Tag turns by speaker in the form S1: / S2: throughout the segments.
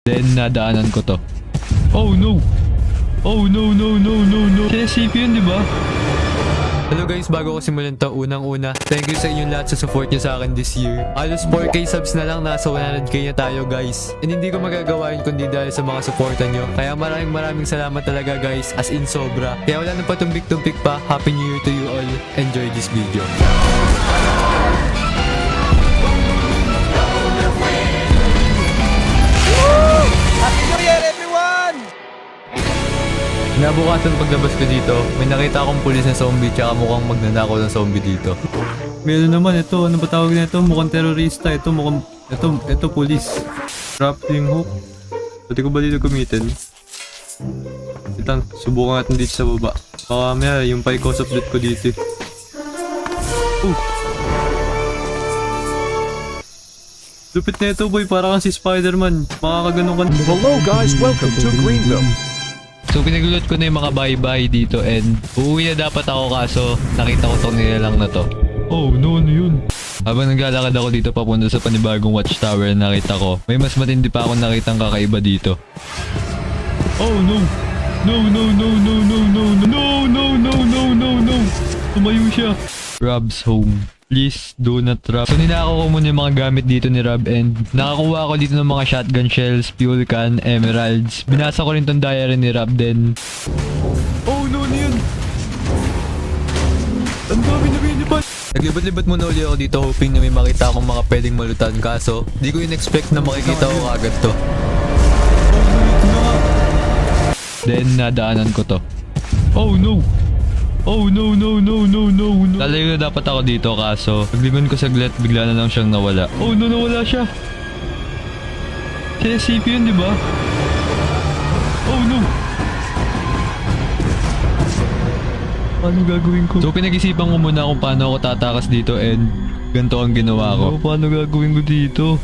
S1: Then nadaanan ko to. Oh no! Oh no no no no no! Kaya SCP yun, di ba? Hello guys, bago ko simulan to, unang-una, thank you sa inyong lahat sa support nyo sa akin this year. Halos 4k subs na lang, nasa 100k na tayo guys. And hindi ko magagawa yun kundi dahil sa mga supportan nyo. Kaya maraming salamat talaga guys, as in sobra. Kaya wala nang patumbik-tumpik pa, Happy New Year to you all. Enjoy this video. Nabukasan paglabas ko dito, may nakita akong pulis na zombie tsaka mukhang magnanakaw ng zombie dito.
S2: Meron naman ito, ano ba tawag na ito? Mukhang terorista, ito mukhang, ito pulis. Grappling hook. Pwede ko ba dito gamitin? Itang, subukan natin dito sa baba. Baka may yung paikos of death ko dito. Lupit na ito boy, para kang si Spider-Man. Makakaganon ka.
S3: Hello guys, welcome to Greenville.
S1: So pinagulot ko na yung mga bye-bye dito and uuwi na dapat ako kaso nakita ko tong nilalang na to.
S2: Oh, no, ano yun?
S1: Habang naglalakad ako dito papunta sa panibagong watchtower na nakita ko, may mas matindi pa akong nakitang kakaiba dito.
S2: Oh no! No, no, no, no, no, no, no, no, no, no, no, no! Tumayo siya.
S1: Rob's home. Please do not rob. So ninakaw ko muna yung mga gamit dito ni Rob and nakakuha ako dito ng mga shotgun shells, fuel can, emeralds. Binasa ko rin tong diary ni Rob then.
S2: Oh no, ano yun? Ang dami na binibad!
S1: Naglibot-libot muna ulit ako dito hoping na may makita akong mga pwedeng malutan kaso di ko in-expect na makikita ko agad to. Then nadaanan ko to.
S2: Oh no! Oh no no no no no no!
S1: Lalayo na dapat ako dito kaso pagliban ko saglit bigla na lang siyang nawala.
S2: Oh no, nawala siya! Kaya SCP yun, di ba? Oh no! Paano gagawin ko?
S1: So pinag-isipan ko muna kung paano ako tatakas dito and ganito ang ginawa ko.
S2: Oh, paano gagawin ko dito?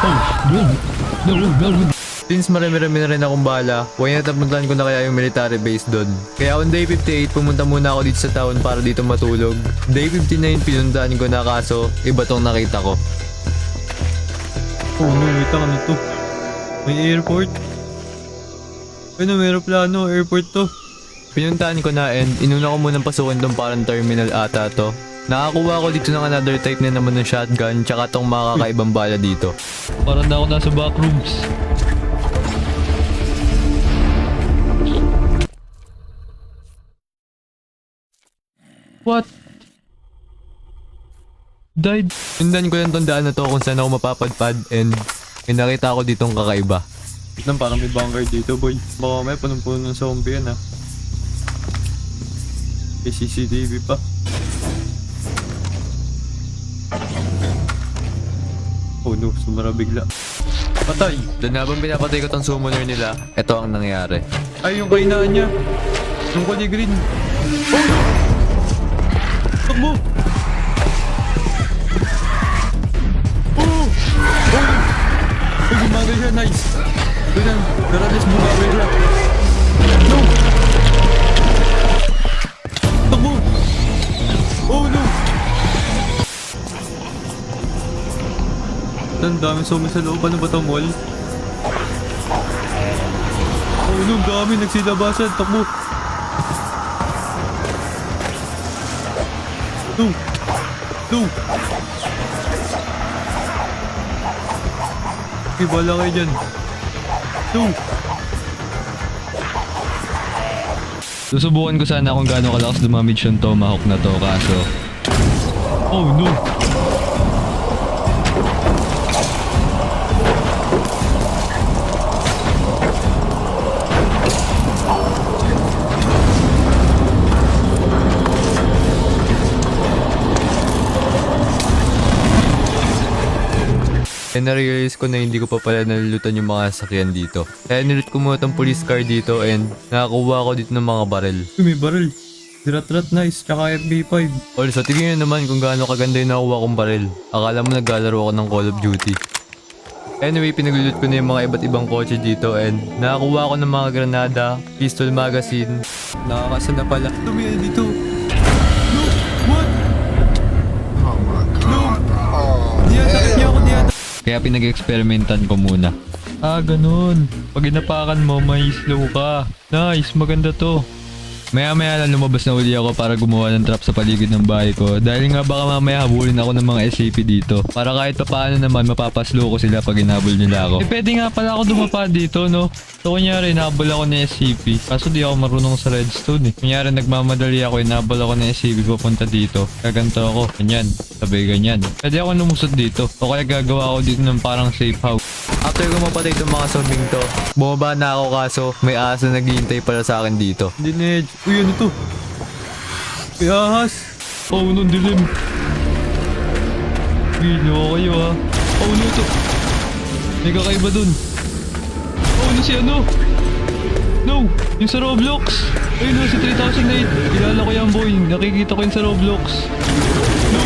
S2: Oh, no! No, no, no, no!
S1: Since marami-rami na rin akong bala, why not napuntahan ko na kaya yung military base doon. Kaya on day 58, pumunta muna ako dito sa town para dito matulog. Day 59, pinuntahan ko na kaso iba tong nakita ko.
S2: Oh no, wait lang, ano to? May airport? Ano, may aeroplano, airport to.
S1: Pinuntahan ko na and inuna ko munang pasukin tong parang terminal ata to. Nakakuha ko dito ng another type na naman ng shotgun tsaka tong mga kakaibang bala dito.
S2: Parang na ako nasa backrooms. What? Died?
S1: Sundan ko lang tong daan na to kung saan ako mapapadpad and may nakita ako ditong kakaiba.
S2: Nang parang may bunker dito boy. Baka may punong-puno ng zombie yan ha. May CCTV pa. Oh no, sumara bigla. Patay!
S1: Then habang pinapatay ko tong summoner nila, ito ang nangyari.
S2: Ay, yung kainaan niya. Yung kulay green. Oh! Takbo! Oh! Oh! Oh, gumagay siya. Nice! Ganyan. Karalis bumagay siya. No! Takbo! Oh no! Ang dami zombie sa loob. Ano ba ito, mall? Oh no, ang dami. Nagsilabasan. Takbo! No! No! Okay, bala kayo dyan. No!
S1: Susubukan ko sana kung gaano kalakas dumamage yung tomahawk na to kaso.
S2: Oh no!
S1: And na-realize ko na hindi ko pa pala nalulutan yung mga sasakyan dito. Kaya nilut ko muna tong police car dito and nakakuha ko dito ng mga baril.
S2: Uy, may baril. Rat nice, tsaka FB5.
S1: Also, tignan nyo naman kung gaano kaganda yung nakuha kong baril. Akala mo naglalaro ako ng Call of Duty. Anyway, pinaglulot ko na yung mga iba't ibang kotse dito and nakakuha ko ng mga granada, pistol magazine. Nakakasa na pala.
S2: Dumi dito. No! What? Oh my god. No! Yan!
S1: Kaya pinag-experimentan ko muna. Ah, ganun. Pag inapakan mo, may slow ka. Nice, maganda to. Maya-maya lang lumabas na uli ako para gumawa ng trap sa paligid ng bahay ko. Dahil nga baka mamaya habulin ako ng mga SCP dito. Para kahit pa paano naman mapapaslo ko sila pag inabol nila ako. Pwede nga pala ako dumapa dito, no? So kunyari, inabol ako ng SCP. Kaso di ako marunong sa redstone eh. Kunyari, nagmamadali ako, inabol ako ng SCP papunta dito. Gaganto ako. Ganyan. Sabi ganyan. Pwede ako lumusot dito. O kaya gagawa ako dito ng parang safe house. After ko mapatay itong mga zombing to, bumaba na ako kaso may aso na naghihintay pala sa akin dito.
S2: Hindi na Edge. Uy, ano to? May ahas.
S1: Oh, nung dilim. Gino kayo ha. Oh, no to. May kakaiba dun. Oh, no si ano? No, yung sa Roblox. Ayun no, si 3008. Kilala ko yan boy. Nakikita ko yun sa Roblox. No.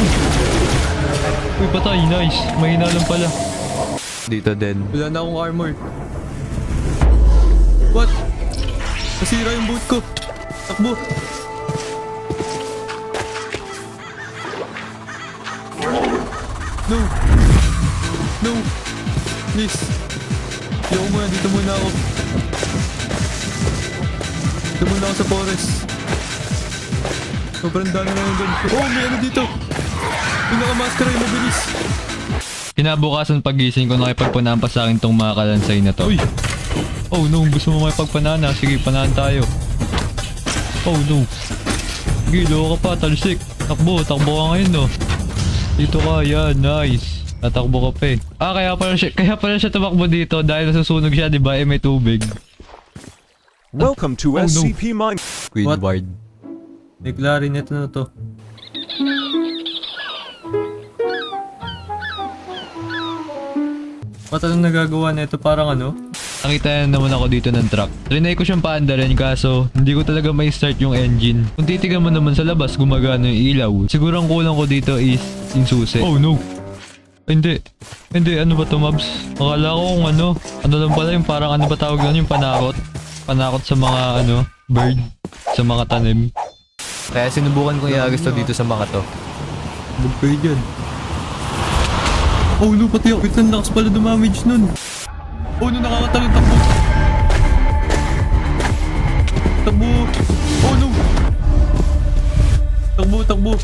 S1: Uy, patay. Nice. Mahina lang pala. Dito din.
S2: Wala na akong armor. What? Nasira yung boat ko. Takbo. No. No. Please. Ayoko muna. Dito muna ako. Dito muna ako sa forest. Sobrang dami na yung doon. Oh, may ano dito. Yung nakamaskara yung mabilis.
S1: Kinabukasan pagising ko nakipagpanahan pa sa akin tong mga kalansay na to. Uy! Oh no, gusto mo makipagpanana? Sige, panahan tayo. Oh no. Sige, loko ka pa, talsik. Takbo ka ngayon no. Dito ka, yan, nice. Tatakbo ka pa eh. Ah, kaya pala siya tumakbo dito dahil nasusunog siya, di ba? Eh, may tubig.
S3: Welcome to
S1: Oh, no.
S3: SCP Mine.
S1: Squidward.
S2: May clarinet na to. Ba't anong nagagawa na ito? Parang ano?
S1: Nakita na naman ako dito ng truck. Trinay ko siyang paandarin kaso hindi ko talaga may start yung engine. Kung titigan mo naman sa labas gumagana yung ilaw. Siguro ang kulang ko dito is yung susi. Oh no! Hindi. Hindi, ano ba to Mabs? Akala ko kung ano lang pala yung parang ano ba tawag doon yung panakot. Panakot sa mga ano, bird. Sa mga tanim. Kaya sinubukan ko i-agis to dito sa mga to.
S2: Bug kayo dyan. Oh no, pati ako. Wait lang, lakas pala dumamage nun. Oh no, nakakatalong takbo. Takbo. Oh no. Takbo.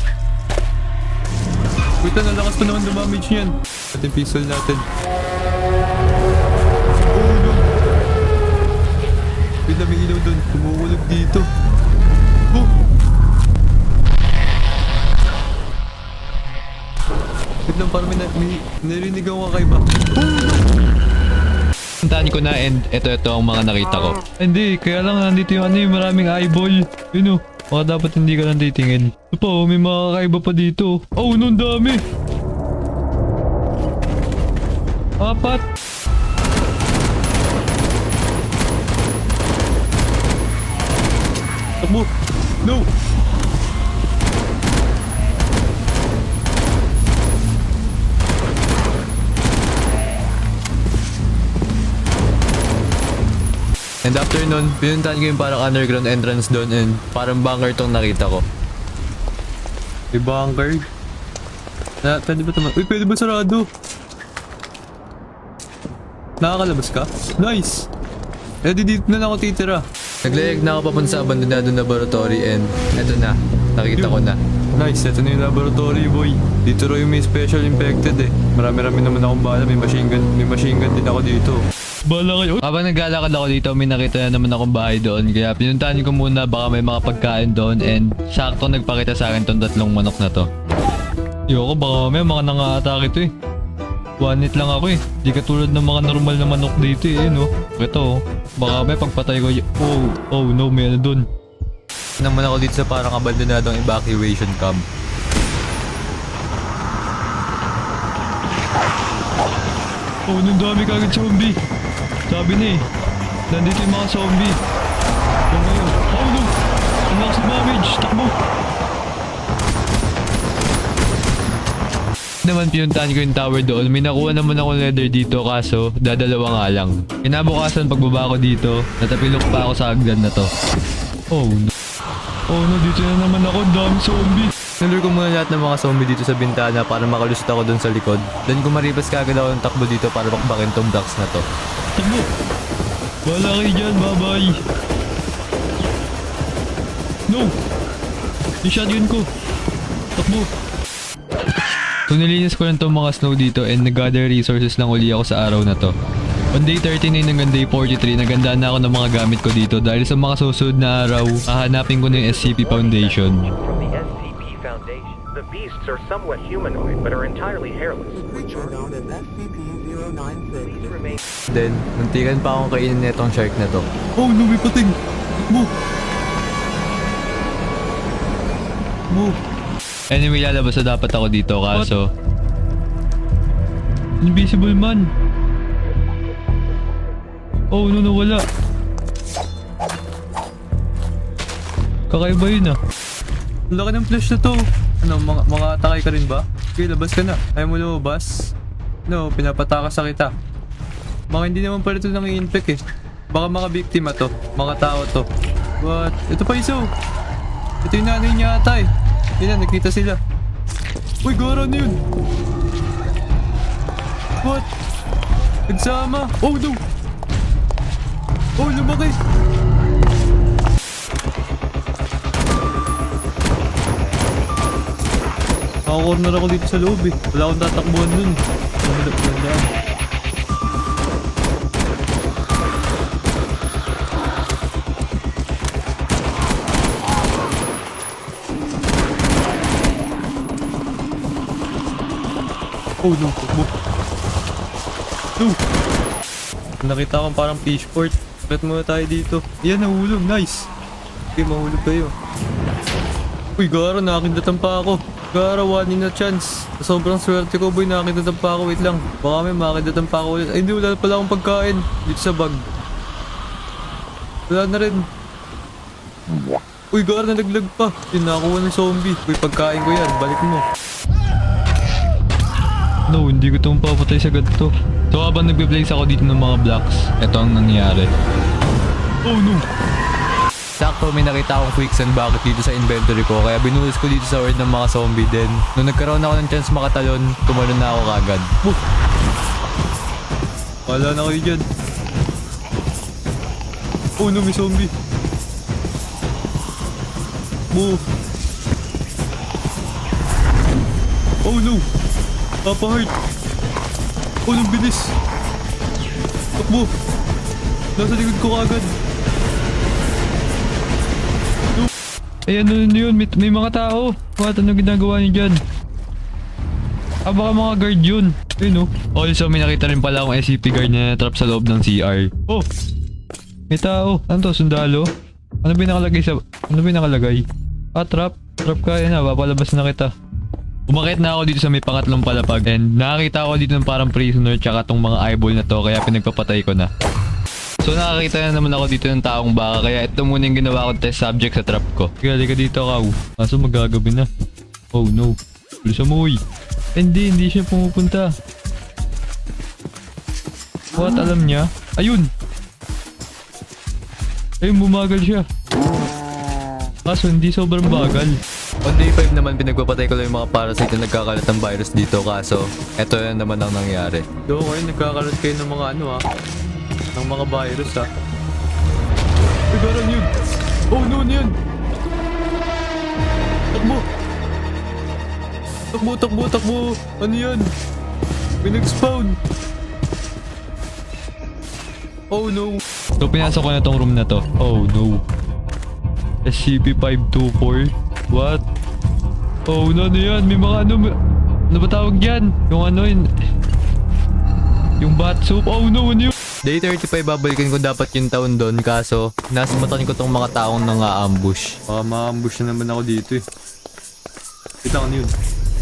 S2: Wait lang, lakas pa naman dumamage niyan. At yung pistol natin. Oh no. Wait lang, may ilaw dun. Kumukulog dito. Oh. Wait lang, parang may narinig akong kakaiba.
S1: Puntahan ko na and ito ang mga nakita ko. Hindi, kaya lang nandito yung ano yung maraming eyeball. Yun o, baka dapat hindi ka lang titingin. Ito pa, may mga kakaiba pa dito. Oh, nung dami! 4.
S2: Takbo! No!
S1: And after nun, pinuntahan ko yung parang underground entrance doon and parang bunker tong nakita ko.
S2: May bunker. Pwede ba tama? Uy, pwede ba sarado? Nakakalabas ka? Nice! Eh, dito na lang ako titira.
S1: Naglayag na ako papunta sa abandonado laboratory and eto na, nakita ko na.
S2: Nice, ito na yung laboratory, boy. Dito raw yung may special infected eh. Marami-rami naman akong bala. May machine gun din ako dito.
S1: Bala kayo. Habang naglalakad ako dito, may nakita na naman akong bahay doon. Kaya pinuntahan ko muna baka may mga pagkain doon and sakto nagpakita sa akin tong 3 manok na to. Yoko, baka may mga nangaatake to eh. 1 hit lang ako eh. Di katulad ng mga normal na manok dito eh, no? Ito, baka may pagpatay ko. Oh no, may ano doon. Naman ako dito sa parang abandonadong evacuation camp. Oh, nung dami kagad zombie. Sabi na eh, nandito yung mga zombie. Oh ngayon. Oh no! Ang lakas ng damage! Takbo! Naman pinuntahan ko yung tower doon. May nakuha naman ako leather dito kaso dadalawa nga lang. Kinabukasan pagbaba ko dito, natapilok pa ako sa hagdan na to. Oh no. Oh no, dito na naman ako. Dami zombie. Nalure ko muna lahat ng mga zombie dito sa bintana para makalusot ako dun sa likod. Then kumaribas kagad ako ng takbo dito para bakbakin tong blocks na to. Takbo! Wala kayo dyan, bye-bye! No! Yung shotgun ko! Takbo! So nilinis ko lang tong mga snow dito and nag-gather resources lang uli ako sa araw na to. On day 39 hanggang day 43, naganda na ako ng mga gamit ko dito dahil sa mga susunod na araw, hahanapin ko na yung SCP Foundation.
S4: From the SCP Foundation, the beasts are somewhat humanoid but are entirely hairless.
S5: Creature known as SCP-096.
S4: Please remain.
S1: Then, muntikan pa akong kainin netong shark na to.
S2: Oh, no, may pating! Move! Move!
S1: Anyway, lalabas na dapat ako dito kaso... Invisible man! Oh, no, nawala. Kakaiba yun ah.
S2: Ang laki ng flash na to. Ano, mga atakay ka rin ba? Okay, labas ka na. Ayaw mo lumabas? No, pinapatakas sa kita. Mga hindi naman pala ito nang i-infect eh. Baka mga biktima to. Mga tao to. What? Ito pa iso. Ito yung nanay niya ata eh. Yan na, nakita sila. Uy, gara na yun. What? Nagsama. Oh no. Oh, lumaki. Nakakorner ako dito sa loob eh. Wala akong tatakbuhan dun. Ganda. Oh no, takbo. No. Nakita ko parang fishport. Bet muna tayo dito. Yan, nahulog. Nice. Okay, mahulog kayo. Uy, gara, nakakindatan pa ako. Gara, one in a chance. Sobrang swerte ko, boy. Nakakindatan pa ako. Wait lang. Baka may makakindatan pa ako ulit. Ay, hindi. Wala pala akong pagkain. Dito sa bag. Wala na rin. Uy, gara, nalaglag pa. Yun, nakakuha ng zombie. Uy, pagkain ko yan. Balik mo.
S1: No, hindi ko itong papatay sa ganito. So habang nagpe-place ako dito ng mga blocks, ito ang nangyari. Oh no! Sakto, may nakita akong quicksand bucket dito sa inventory ko, kaya binuhos ko dito sa horde ng mga zombie. Then, nung nagkaroon ako ng chance makatalon, tumalon na ako kagad. Oh!
S2: Wala na kayo dyan. Oh no, may zombie. Move. Oh no! Papa Heart! Oh, nang bilis! Takbo! Nasa likod ko kagad! No.
S1: Ayan, ano yun? May mga tao! What? Ano ginagawa niyo dyan? Ah, baka mga guard yun. Ayun, oh. Also, may nakita rin pala akong SCP guard na trap sa loob ng CR. Oh! May tao. Ano to? Sundalo? Ano ba yung nakalagay? Ah, trap. Trap ka. Yan na. Papalabas na kita. Umakit na ako dito sa may pangatlong palapag and nakakita ako dito ng parang prisoner tsaka tong mga eyeball na to kaya pinagpapatay ko na. So nakakita na naman ako dito ng taong baka kaya ito muna yung ginawa kong test subject sa trap ko. Sige, ka dito, Kaw. Kaso magagabi na. Oh no. Bilisan mo, uy. Hindi siya pumupunta. What? Alam niya? Ayun! Ayun, bumagal siya. Kaso hindi sobrang bagal. On day 5 naman pinagpapatay ko lang yung mga parasite na nagkakalat ng virus dito kaso eto yan naman ang nangyari.
S2: Doon kayo, nagkakaroon kayo ng mga ano ha. Ng mga virus ha. Uy, garang yun! Oh no, ano yun! Takbo! Takbo! Ano yan? May nag-spawn! Oh no!
S1: So pinasok ko na tong room na to. Oh no. SCP-524? What? Oh no, ano yan? May mga ano ba tawag yan? Yung ano yun? Yung bat soup? Oh no, ano yun? Day 35 babalikan ko dapat yung taon doon kaso nasumatan ko tong mga taong nang-a-ambush.
S2: Ma-ambush na naman ako dito eh. Kita ko yun.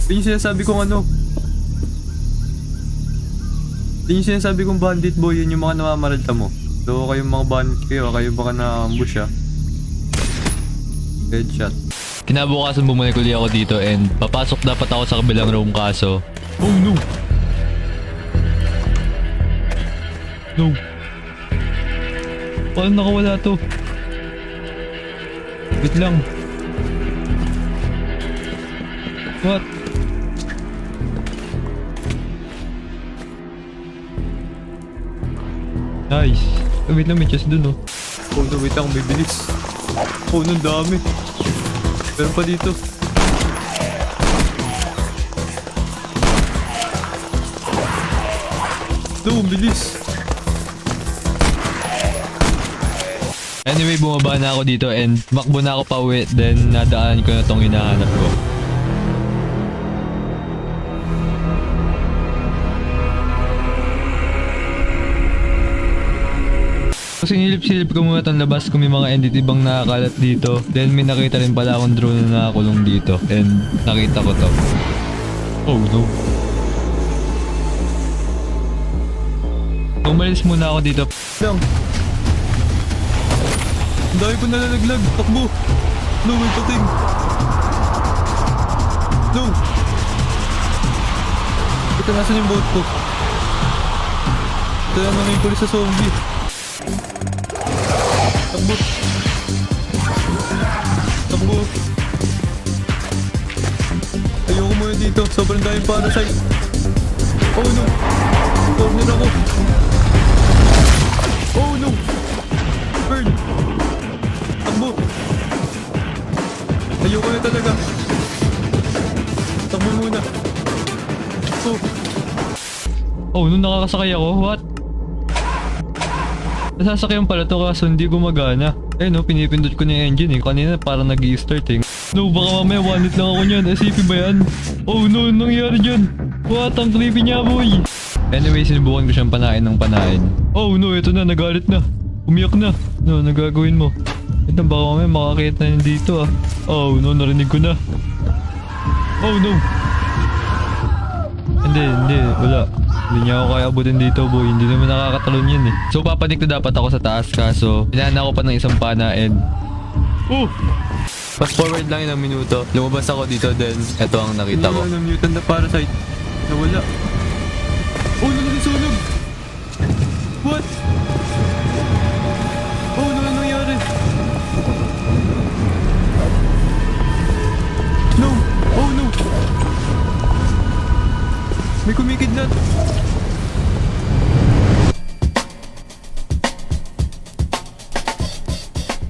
S2: Yun yung sinasabi kong ano. Yun yung sinasabi kong bandit boy, yun yung mga namamaralta mo. So kayong mga bandit kayo baka na-ambush ha. Headshot.
S1: Kinabukasan bumalik ulit ako dito and papasok dapat ako sa kabilang room kaso oh no! No! Paano nakawala to? Wait lang.
S2: What? Nice. Oh, wait lang, may chest dun, oh. Oh, no, wait lang, may bilis. Oh, no, ang dami. Meron pa dito. No, ang bilis.
S1: Anyway, bumaba na ako dito and makbo na ako pa uwi. Then, nadaanan ko na tong hinahanap ko. Kasi nilip-silip ko muna itong labas kung may mga entity bang nakakalat dito. Then may nakita rin pala akong drone na nakakulong dito. And nakita ko to. Oh no. Umalis muna ako dito.
S2: Lang. Ang dami ko nalalaglag. Takbo. No, may pating. No. Ito, nasan yung boat ko? Ito lang naman yung pulis sa zombie. Takbo. Takbo. Ayoko muna dito. Sobrang daming parasite. Oh no. Corner ako. Oh no. Burn. Takbo. Ayoko na talaga. Takbo muna. Oh.
S1: Oh, nung nakakasakay ako, what? Nasasakyan pala to kaso hindi gumagana. Eh no, pinipindot ko na yung engine eh. Kanina parang nag-i-start eh. No, baka mamaya one hit lang ako niyan. SCP ba yan? Oh no, anong nangyari dyan? What? Ang creepy niya, boy! Anyway, sinubukan ko siyang panain ng panain. Oh no, ito na, nagalit na. Umiyak na. No, nagagawin mo. Ito, baka mamaya makakita na dito ah. Oh no, narinig ko na. Oh no! Hindi, wala. Hindi niya ako kaya abutin dito, boy. Hindi naman nakakatalon yan eh. So, papanik na dapat ako sa taas kaso pinana ko pa ng isang pana and... Oh! Fast forward lang yun ng minuto. Lumabas ako dito then eto ang nakita ko.
S2: Ano, mutant na parasite. Nawala. Oh, nasusunog! What? Oh, ano nangyari? No! Oh, no! May kumikidnat!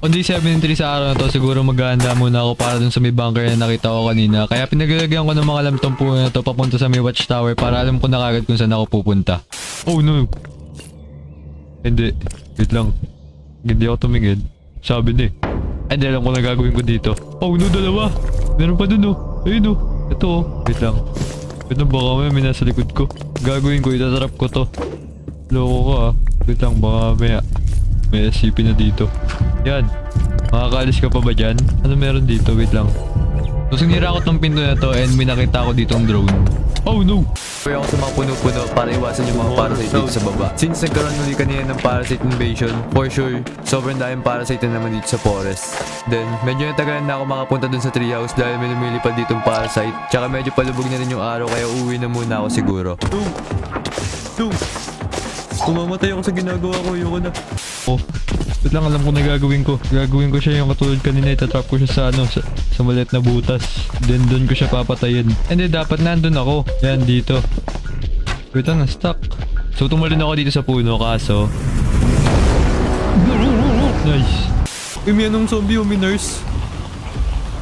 S1: On day 73 sa araw na to, siguro maghahanda muna ako para dun sa may bunker na nakita ko kanina. Kaya pinaglagyan ko ng mga lamtompo na to papunta sa may watchtower para alam ko na kagad kung saan ako pupunta. Oh no! Hindi. Wait lang. Hindi ako tumingin. Sabi na eh. Hindi alam ko na gagawin ko dito. Oh no, dalawa! Meron pa dun oh. Ayun oh. Ito oh. Wait lang. Wait lang, baka may nasa likod ko. Gagawin ko, itatrap ko to. Loko ko ah. Wait lang, baka may SCP na dito. Yan. Makakaalis ka pa ba dyan? Ano meron dito? Wait lang. So sinira ko tong pinto na to and may nakita ko ditong drone. Oh no! Kaya ako sa mga puno-puno para iwasan yung mga parasite dito sa baba. Since nagkaroon ulit kanina ng parasite invasion, for sure, sobrang daming parasite na naman dito sa forest. Then, medyo natagalan na ako makapunta dun sa treehouse dahil may lumilipad ditong parasite. Tsaka medyo palubog na rin yung araw kaya uwi na muna ako siguro.
S2: No! Kumamatay ako sa ginagawa ko. Ayoko na.
S1: Oh, wait lang, alam ko na gagawin ko. Gagawin ko siya yung katulad kanina, itatrap ko siya sa ano, sa maliit na butas. Then doon ko siya papatayin. Hindi, dapat nandun ako. Yan, dito. Wait lang, na-stuck. So tumalon ako dito sa puno, kaso... Nice.
S2: May anong zombie o may nurse?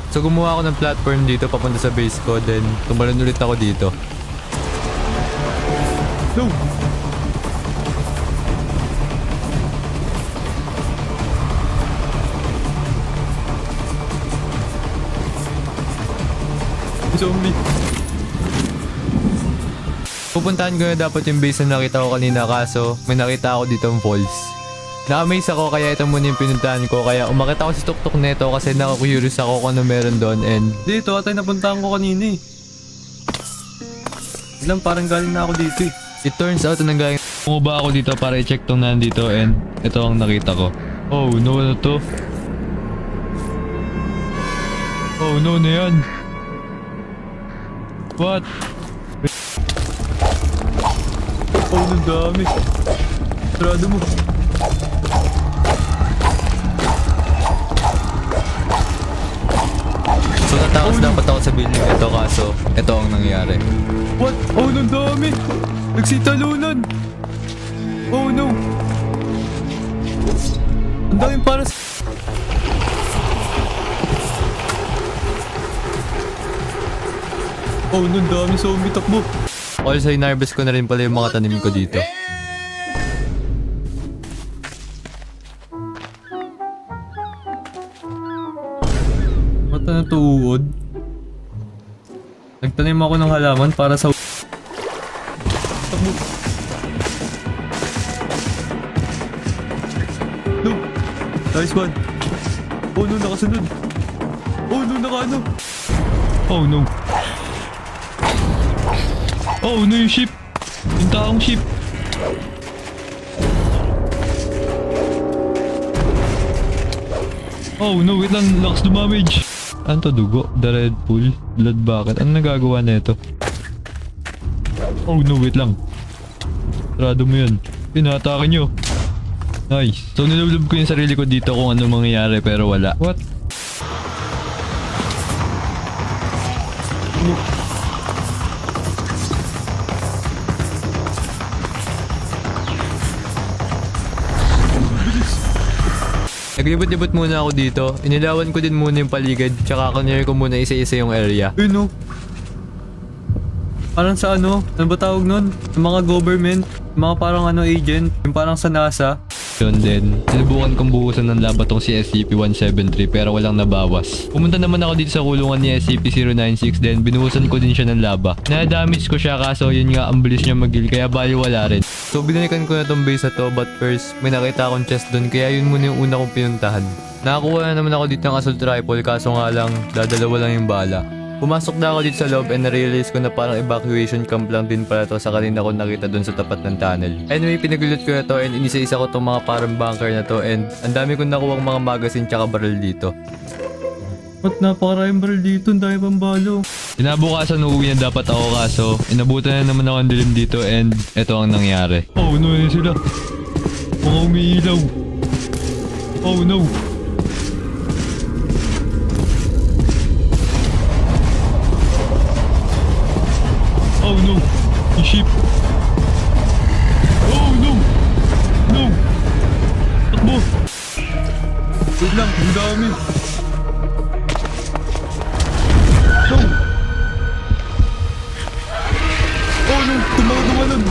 S1: So gumawa ako ng platform dito papunta sa base ko, then tumalon ulit ako dito.
S2: No! Zombie.
S1: Pupuntahan ko na dapat yung base na nakita ko kanina kaso may nakita ako ditong falls. Na-amaze ako kaya ito muna yung pinuntahan ko kaya umakit ako sa tuktok neto kasi naka-curious ako kung ano meron doon and
S2: Dito atay napuntahan ko kanina eh. Ilang parang galing na ako dito eh.
S1: it turns out na nanggaling. Bumaba ako dito para i-check tong nandito and ito ang nakita ko. Oh no, ano to? Oh no, na yan. What?
S2: Oh, ang dami. Sarado mo.
S1: So Nakatakas dapat ako sa building ito kaso ito ang nangyari.
S2: What? Oh, no, dami! Nagsitalunan! Oh, no! Ang daming para sa... Oh, no, ang dami zombie takbo.
S1: Also, inarbest ko na rin pala yung mga tanim ko dito.
S2: Mata na tuod. Nagtanim ako ng halaman para sa... Takbo. No! Nice one! Oh no, nakasunod! Oh no, nakaano!
S1: Oh no. Oh no, yung ship. Yung taong ship. Oh no, wait lang. Lakas damage. Ano to, dugo? The red pool? Blood bucket? Ano nagagawa na ito? Oh no, wait lang. Sarado mo yun. Pinatake nyo. Nice. So nilulub ko yung sarili ko dito kung ano mangyayari pero wala. What? Naglibot-libot muna ako dito. Inilawan ko din muna yung paligid. Tsaka kanir ko muna isa-isa yung area.
S2: Ayun no. Parang sa ano? Ano ba tawag nun? Yung mga government. Yung mga parang ano agent. Yung parang sa NASA.
S1: Yun din. Sinubukan kong buhusan ng laba tong si SCP-173 pero walang nabawas. Pumunta naman ako dito sa kulungan ni SCP-096 then binuhusan ko din siya ng laba. Na-damage ko siya kaso yun nga ang bilis niya mag-heal kaya bali wala rin. So binalikan ko na tong base na to but first may nakita akong chest dun kaya yun muna yung una kong pinuntahan. Nakakuha na naman ako dito ng assault rifle kaso nga lang dadalawa lang yung bala. Pumasok na ako dito sa loob and na-realize ko na parang evacuation camp lang din pala to sa kanina ko nakita dun sa tapat ng tunnel. Anyway, pinagulot ko na to and inisa-isa ko tong mga parang bunker na to and ang dami kong nakuwang mga magazine tsaka barrel dito.
S2: At napakaraming baril dito. Ang dami pang balo.
S1: Kinabukasan uuwi na dapat ako kaso inabutan na naman ako ang dilim dito and eto ang nangyari. Oh no, yun sila. Mga umiilaw. Oh no. Oh no! Yung ship! Oh no! No! Takbo!
S2: Wait lang. Ang dami.
S1: No!
S2: Oh no. Tumawa-tumalon.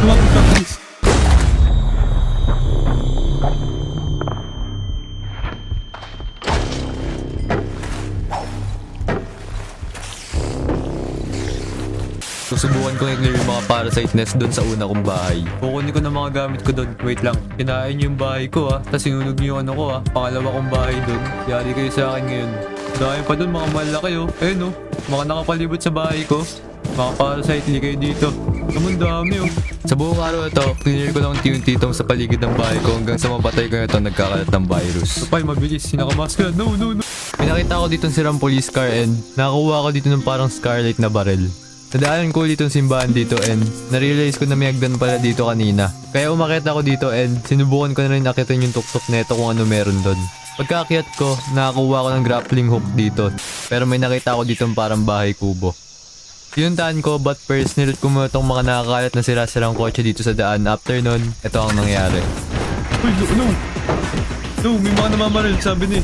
S2: Tumapit ka please.
S1: Susubukan ko i-clear yung mga parasite nest doon sa una kong bahay.
S2: Kukunin ko ng mga gamit ko doon. Wait lang. Kinain niyo yung bahay ko ha. Tapos sinunog niyo yung ano ko ha. Pangalawa kong bahay doon. Yari kayo sa akin ngayon. Dahil pa doon mga malaki oh. Ayun oh. Mga nakapalibot sa bahay ko. Mga parasite, hindi kayo dito. Naman dami oh.
S1: Sa buong araw na to, clear ko lang tiyong-titong sa paligid ng bahay ko hanggang sa mapatay ko na ito nagkakalat ng virus.
S2: Kapay, mabilis. Sinakamask ka. No, no, no.
S1: May nakita ko dito ng sirang police car and nakakuha ko dito ng parang scarlet na barel. Nadaanan ko ulit yung simbahan dito and narealize ko na may hagdan pala dito kanina. Kaya umakyat ako dito and sinubukan ko na rin akitin yung tuktok neto kung ano meron doon. Pagkaakyat ko, nakakuha ko ng grappling hook dito. Pero may nakita ko dito parang bahay kubo. Pinuntahan ko but first nilot ko muna itong mga nakakalat na sira-sirang kotse dito sa daan. After nun, ito ang nangyari.
S2: Uy, no, no. No, may mga namamaril. Sabi ni.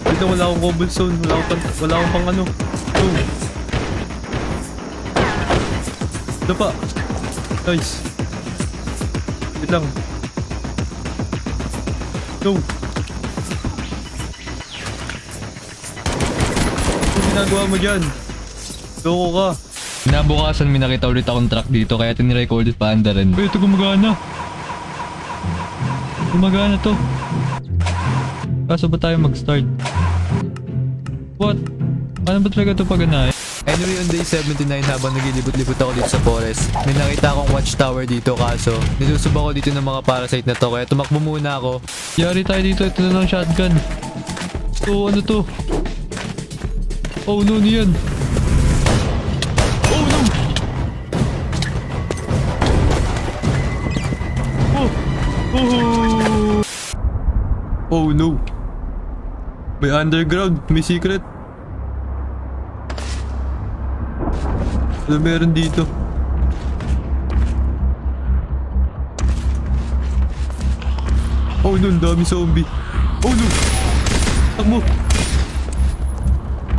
S2: Wait lang, wala akong cobblestone. Wala akong pang ano. No. Dapa. Nice. Wait lang. No. Ano ginagawa mo dyan? Loko ka.
S1: Kinabukasan may nakita ulit akong truck dito kaya tiniray ko ulit paanda rin. Ito gumagana. Gumagana to. Kaso ba tayo mag-start? What? Paano ba talaga ito paganahin? Anyway, on day 79 habang nagilibot-libot ako dito sa forest, may nakita akong watchtower dito kaso nilusub ako dito ng mga parasite na to kaya tumakbo muna ako. Yari tayo dito, ito na lang shotgun. So ano to? Oh no, niyan. Oh no! Oh! Oh!
S2: Oh no. May underground. May secret. Ano meron dito? Oh no, ang dami zombie. Oh no. Takbo.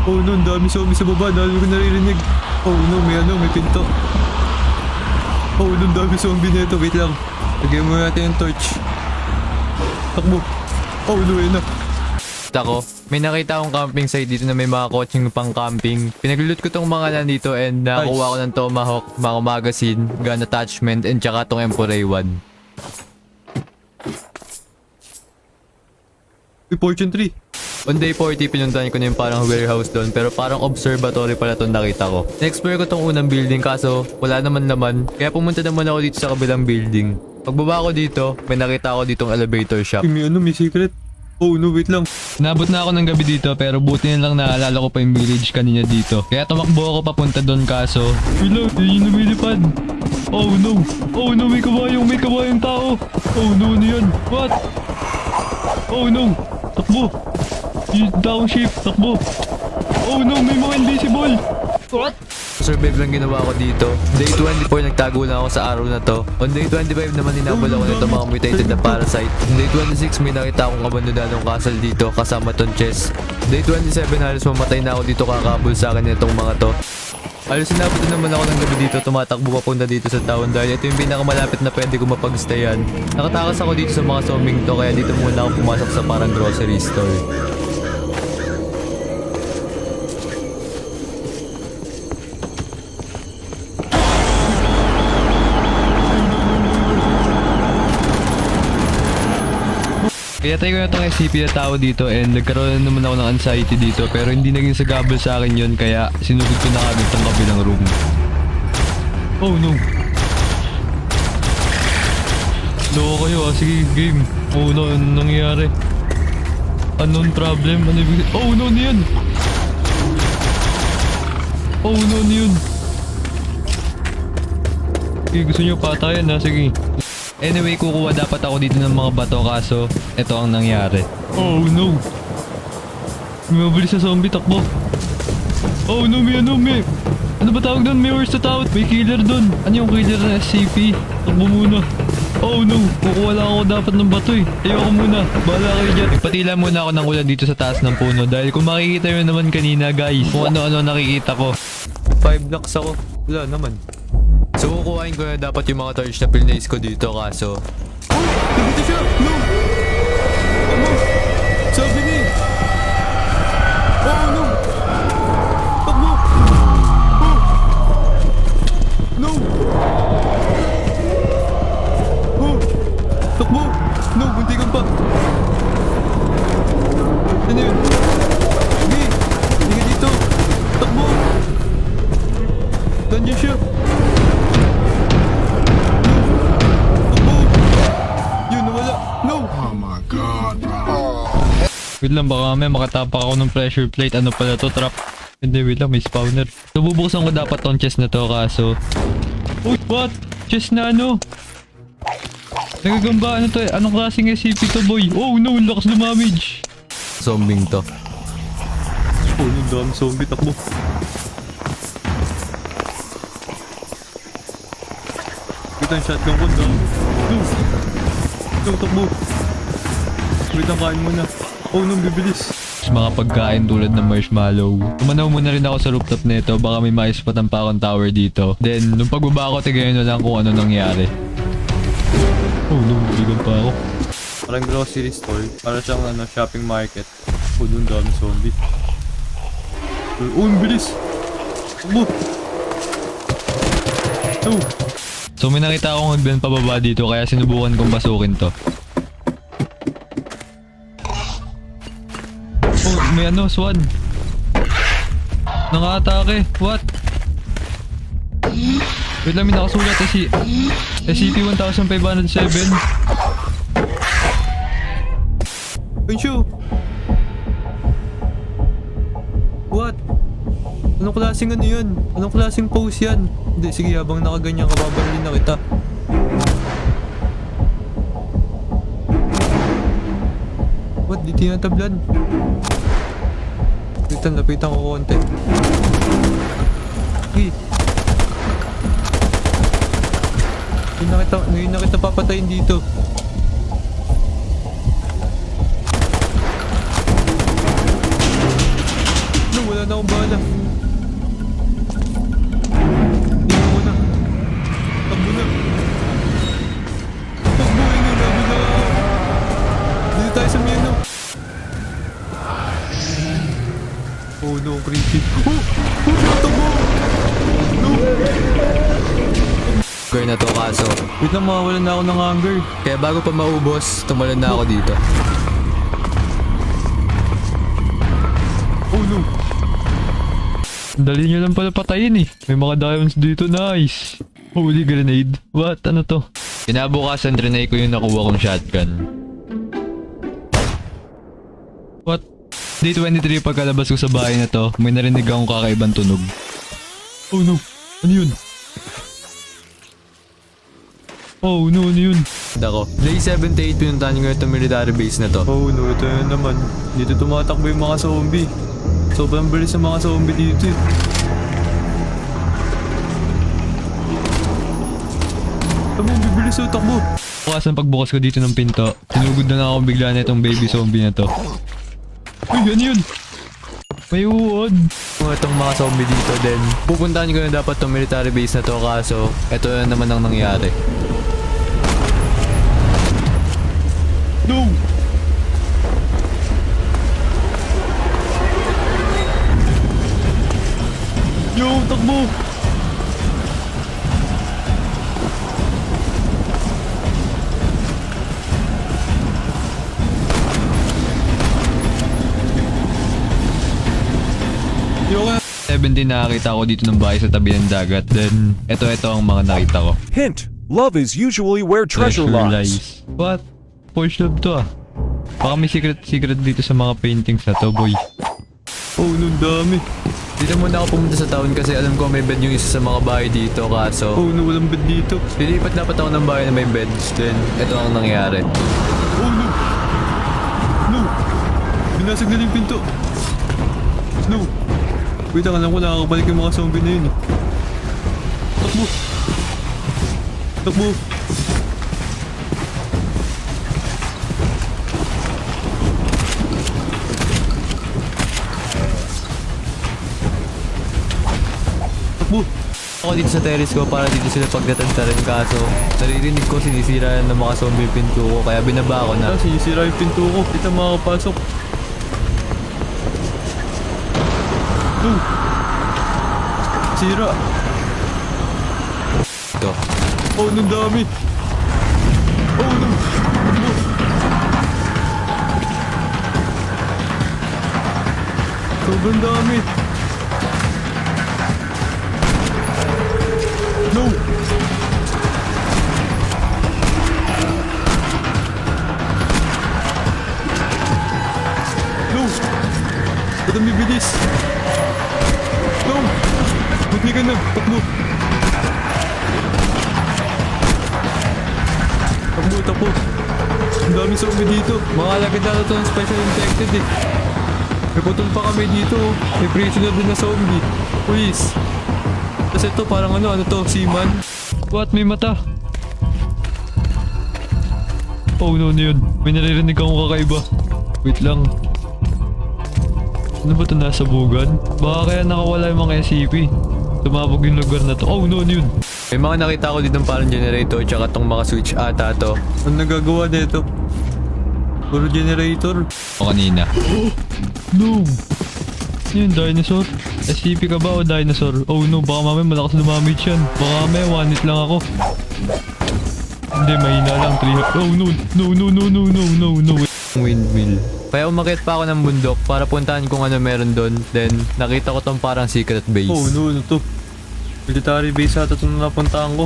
S2: Oh no, ang dami zombie sa baba. Dami ko naririnig. Oh no, may pinto. Oh no, ang dami zombie nito. Wait lang. Lagyan mo natin yung torch. Takbo. Oh no, yun na.
S1: Ako, may nakita akong camping site dito na may mga coaching pang camping. Pinaglulut ko tong mga nandito and nakakuha ko ng tomahawk, mga magazine, gun attachment, and tsaka tong M4A1.
S2: May fortune tree.
S1: On day 40, pinuntahan ko na yung parang warehouse doon, pero parang observatory pala itong nakita ko. Na-explore ko tong unang building kaso wala naman laman, kaya pumunta naman ako dito sa kabilang building. Pagbaba ko dito, may nakita ako ditong elevator shop.
S2: May secret. Oh no, wait lang.
S1: Nabot na ako ng gabi dito pero buti na lang naalala ko pa yung village kanina dito. Kaya tumakbo ako papunta doon kaso wala, yun yung lumilipad. Oh no, may kabayong tao. Oh no, ano yan? What? Oh no, takbo. Yung down shift, takbo. Oh no, may mga invisible. What? Survive lang ginawa ko dito. Day 24 nagtago lang ako sa araw na to. On day 25 naman hinabol ako nito mga mutated na parasite. On day 26 may nakita akong abandonadong castle dito kasama tong chest. Day 27 halos mamatay na ako dito kakabol sa akin itong mga to. Halos sinabot na naman ako ng gabi dito, tumatakbo papunta dito sa town dahil ito yung pinakamalapit na pwede ko mapagstayan. Nakatakas ako dito sa mga zombing to kaya dito muna ako pumasok sa parang grocery store. Kaya try ko na itong SCP na tao dito and nagkaroon naman ako ng anxiety dito pero hindi naging sagabal sa akin yun kaya sinugod ko na kagad itong kabilang room. Oh no! Loko kayo ah, sige game. Oh no, ano nangyayari? Unknown problem? Ano ibig? Oh no, ano yun? Oh no, ano yun? Okay, gusto nyo patayan ha, sige. Anyway, kukuha dapat ako dito ng mga bato kaso ito ang nangyari. Oh no! May mabilis na zombie, takbo. Oh no, may ano ba tawag doon? May horse na tawag. May killer doon. Ano yung killer na SCP? Takbo muna. Oh no, kukuha lang ako dapat ng bato eh. Ayoko muna, bahala kayo dyan. Nagpatila muna ako ng ulan dito sa taas ng puno dahil kung makikita nyo naman kanina guys, kung ano-ano nakikita ko. 5 blocks ako. Wala naman. So kukuhain ko na dapat yung mga torch na pinlace ko dito kaso
S2: Dito siya! No! Ano? Sabi ni! Oh no! Takbo! Oh! No! Oh! Takbo! No! Buntikan pa! Ano yun? Sige! Hindi ka dito! Takbo! Nandiyan siya!
S1: wait lang, baka may makatapak ako ng pressure plate. Ano pala to? Trap. Hindi, wait lang, may spawner. So bubuksan ko dapat tong chest na to kaso uy, what? Chest na ano? Nagagamba, ano to eh? Anong klaseng SCP to boy? Oh no, lakas lumamage. Zombing to.
S2: Oh no, dami zombie, takbo. Wait ang shotgun ko, dami. No, takbo. Wait ang kain mo na. Oh no, bibilis.
S1: Mga pagkain tulad ng marshmallow. Tumanaw muna rin ako sa rooftop nito, baka may maispatan pa akong tower dito. Then, nung pagbaba ko, tigayin na lang kung ano nangyari. Oh no, bigan pa ako.
S2: Parang grocery store. Parang siyang shopping market. Oh, doon dami zombie. Oh, ang bilis! Takbo! Oh!
S1: So may nakita akong hagdan pababa dito kaya sinubukan kong pasukin to. Oh, may ano, swan. Naka-atake. What? Wait lang, may nakasulat SCP-1507.
S2: Pinshu! What? Anong klaseng ano yun? Anong klaseng pose yan? Hindi, sige, habang nakaganyan ka, babaralin na kita. tinatablan. Lapitan ko konti. Hey. Ngayon na kita papatayin dito. No, wala na akong bala. Tingnan mo na. Takbo na. Takbo, ingay namin na. Dito tayo sa menu. Oh no, creepy. Takbo! No!
S1: Girl na to kaso.
S2: Wait lang, mawawalan na ako ng hunger.
S1: Kaya bago pa maubos, tumalon na ako dito.
S2: Oh no!
S1: Dali nyo lang pala patayin eh. May mga diamonds dito, nice. Holy grenade. What? Ano to? Kinabukasan, trinay ko yung nakuha kong shotgun. What? Day 23 pagkalabas ko sa bahay na to, may narinig akong kakaibang tunog.
S2: Oh no! Ano yun?
S1: Oh no, ano yun? Dako. Day 78, pinuntahan ko itong military base na to.
S2: Oh no, ito na naman. Dito tumatakbo yung mga zombie. Sobrang bilis ng mga zombie dito eh. Takbo, bibilis oh, takbo.
S1: Bukasan pagbukas ko dito ng pinto, tinugod na ako bigla na itong baby zombie na to. Uy, ano yun? May uod. Itong mga zombie dito din. Pupuntahan ko na dapat itong military base na to kaso ito na naman ang nangyari.
S2: No! Yo, takbo! Yo ka!
S1: 17 nakakita ko dito ng bahay sa tabi ng dagat. Then, ito ang mga nakita ko.
S3: Hint. Love is usually where treasure lies.
S1: What? Forged love to ah. Baka may secret dito sa mga paintings na to, boy.
S2: Oh, nung dami.
S1: Dito muna ako pumunta sa town kasi alam ko may bed yung isa sa mga bahay dito kaso
S2: Oh, no, walang bed dito.
S1: lilipat dapat ako ng bahay na may beds. Then, ito ang nangyari.
S2: Oh, no! No! Binasag na yung pinto. No! Wait lang, alam ko nakakabalik yung mga zombie na yun eh. Takbo! Takbo! Takbo!
S1: Ako dito sa terrace ko para dito sila pagdatantarin kaso naririnig ko sinisira ng mga zombie yung pinto ko kaya binaba ko na.
S2: Ah, sinisira yung pinto ko. Kita makakapasok. No! Sira!
S1: Ito.
S2: Oh, nung dami! Oh, no! Takbo! Sobrang dami! No! No! Ba't ang bibilis? No! Buti ka na! Takbo! Takbo! Ang dami zombie dito.
S1: Mga alagad na ito ng special infected eh.
S2: May putol pa kami dito. May prisoner din na zombie. Please. Tapos ito parang ano to? Seaman?
S1: What? May mata? Oh no, ano yun? May naririnig akong kakaiba. Wait lang. Ano ba ito nasa bugan? Baka kaya nakawala yung mga SCP. Tumabog yung lugar na to. Oh no, ano yun? May mga nakita ko dito parang generator tsaka tong mga switch ata to.
S2: Ano nagagawa dito? Puro generator.
S1: O kanina. No! Ano yun? Dinosaur? SCP ka ba o dinosaur? Oh no, baka mamaya malakas na damage yan. Baka mamaya one hit lang ako. Hindi, mahina lang. 3 Oh no! No! Windmill. Kaya umakyat pa ako ng bundok para puntahan kung ano meron doon. Then, nakita ko tong parang secret base.
S2: Oh no, ano to? Military base ata ito na napuntahan ko.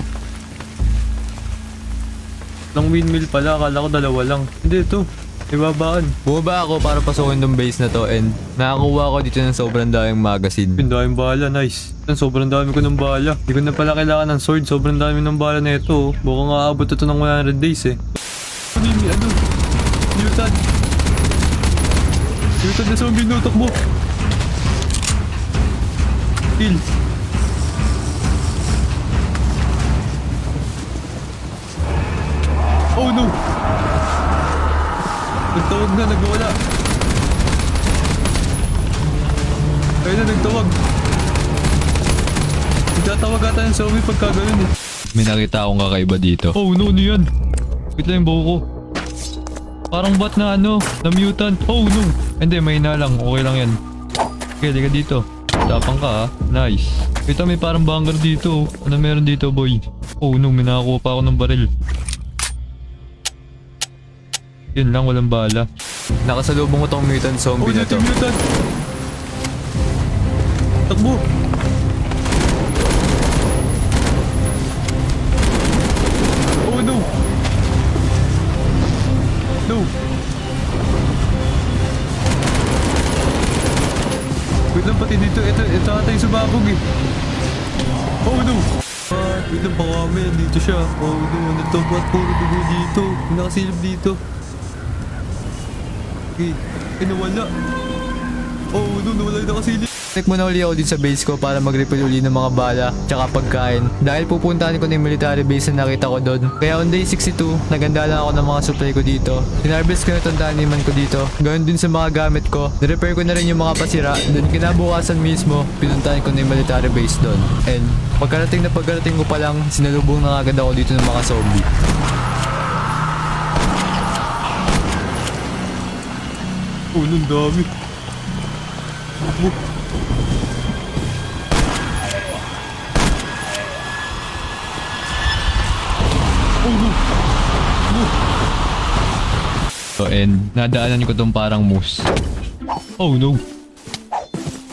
S2: Lang windmill pala, akala ko dalawa lang. Hindi, ito. Ibabaan.
S1: Bumaba ako para pasukin tong base na to and nakakuha ko dito ng sobrang daming magazine.
S2: Pindahin bala, nice. Sobrang dami ko ng bala. Hindi ko na pala kailangan ng sword, sobrang dami ng bala na ito. Mukhang aabot ito ng 100 days eh. Ano? Mutant! Mutant na zombie, no, takbo. Kill. Oh no! Nagtawag na, nagwala. Ayun na, nagtawag. Nagtatawag ata ng zombie pagka ganun eh.
S1: May nakita akong kakaiba dito.
S2: Oh no, ano yan? Wait lang yung buho ko. Parang bot na ano, na mutant. Oh no! Hindi, may na lang. Okay lang yan. Okay, liga dito. Tapang ka ha. Nice. Kita may parang bunker dito. Ano meron dito, boy? Oh no, may nakakuha pa ako ng baril. Yun lang, walang bala.
S1: Nakasalubong ko tong mutant zombie na to.
S2: Mutant! Takbo! Oh no! No! Wait lang, pati dito. Ito ata yung sumabog eh. Oh no! Wait lang, baka may dito siya. Oh no, ano to? Ba't puro dugo dito? May nakasilip dito. Okay, nawala. Oh no, nawala yung nakasilip.
S1: Check muna uli ako din sa base ko para mag-refill uli ng mga bala tsaka pagkain. Dahil pupuntahan ko na yung military base na nakita ko doon. Kaya on day 62, naganda lang ako ng mga supply ko dito. Sinarvest ko na itong daniman ko dito. Ganoon din sa mga gamit ko. Nirepair ko na rin yung mga pasira. Doon kinabukasan mismo, pinuntahan ko na yung military base doon. And pagkarating ko pa lang, sinalubong na agad ako dito ng mga zombie.
S2: Oh, nung dami. Oh. Oh no! No!
S1: So and nadaanan ko tong parang moose.
S2: Oh no!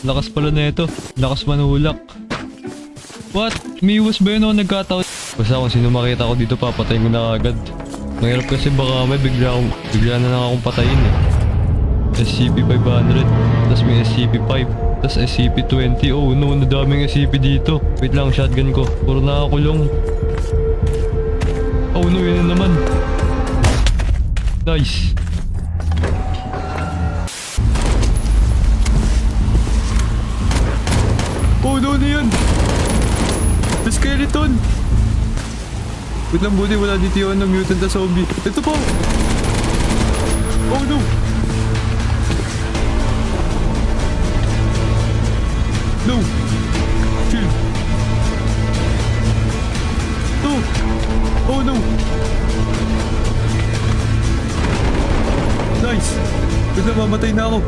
S2: Lakas pala na ito. Lakas manulak. What? Miwas ba yun ako nagkataon? Basta kung sino makita ko dito, papatayin ko na agad. Mahirap kasi baka may bigla na lang akong patayin eh. SCP-500, tas may SCP-5, tas SCP-20. Oh no, nadaming SCP dito. Wait lang, shotgun ko. Puro nakakulong. Oh no, yun na naman. Nice. Oh no, ano yan? The skeleton! Wait lang, buti wala dito yun ng mutant na zombie. Ito po! Oh no! No! Chill! No! Oh no! Nice! Wait lang, mamatay na ako.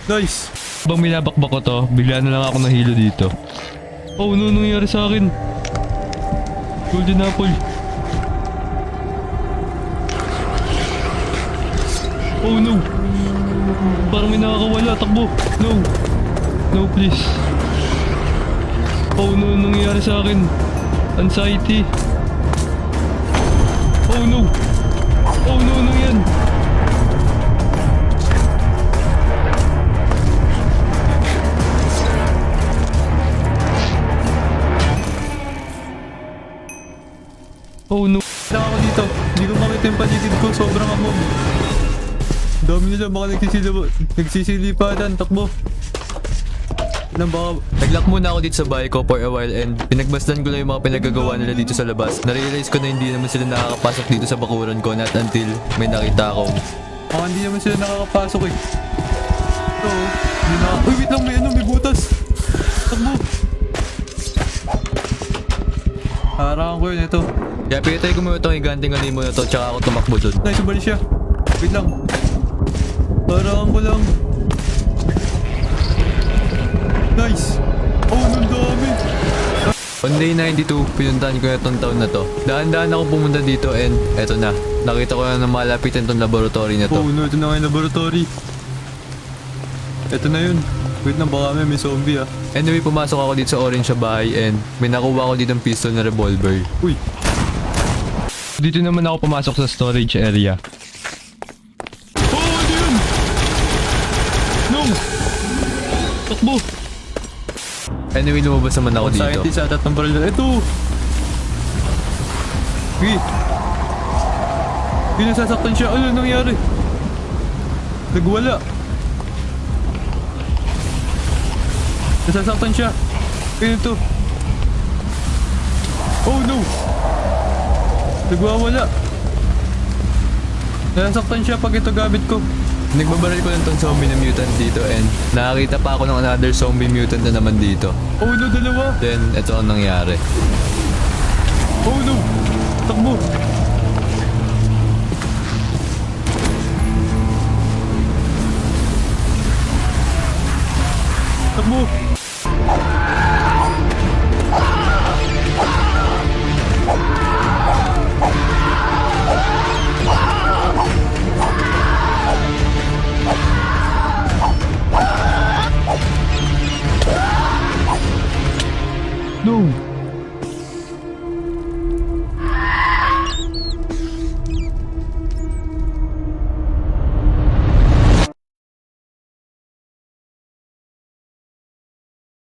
S2: Nice! Bang minabakbak ko to, bigla na lang ako nahilo dito. Oh no, nangyari sa akin? Golden apple. Oh no! Parang may nakakawala, takbo! No! No, please. Oh no, nangyayari sa akin? Anxiety. Oh no! Oh no, ano yan? Oh no! Wala ako dito. Hindi ko makita yung paligid ko. Sobrang amog. Dami nila, baka nagsisilipadan. Takbo.
S1: Naglock muna ako dito sa bahay ko for a while and pinagbasdan ko lang yung mga pinagagawa nila dito sa labas. Narealize ko na hindi naman sila nakakapasok dito sa bakuran ko not until may nakita akong
S2: Hindi naman sila nakakapasok eh. Ito, hindi na. Uy, wait lang, may butas. Takbo. Harangan ko yun, ito.
S1: kaya pinatay ko muna itong higanting animo na to tsaka ako tumakbo dun.
S2: Nice, bali siya. Wait lang. Harangan ko lang. Nice. Oh, nung dami.
S1: On day 92, pinuntahan ko na itong taon na to. Daan-daan ako pumunta dito and eto na. Nakita ko na na malapitan itong laboratory na to.
S2: Oh no, ito na nga yung laboratory. Ito na yun. Wait lang, baka may zombie ah.
S1: Anyway, pumasok ako dito sa orange sa bahay and may nakuha ko dito ng pistol na revolver.
S2: Uy. Dito naman ako pumasok sa storage area. Oh, ano yun? No! Takbo!
S1: Anyway, lumabas naman ako dito.
S2: Scientist at ng baril na. Ito! Wait! Hindi nasasaktan siya. Ano nangyari? Nagwala. Nasasaktan siya. Kaya ito. Oh no! Nagwawala. Nasasaktan siya pag ito gamit ko.
S1: Nagbabaril ko lang tong zombie na mutant dito and nakakita pa ako ng another zombie mutant na naman dito.
S2: Oh no, dalawa.
S1: Then, ito ang nangyari.
S2: Oh no! Takbo! Takbo! No!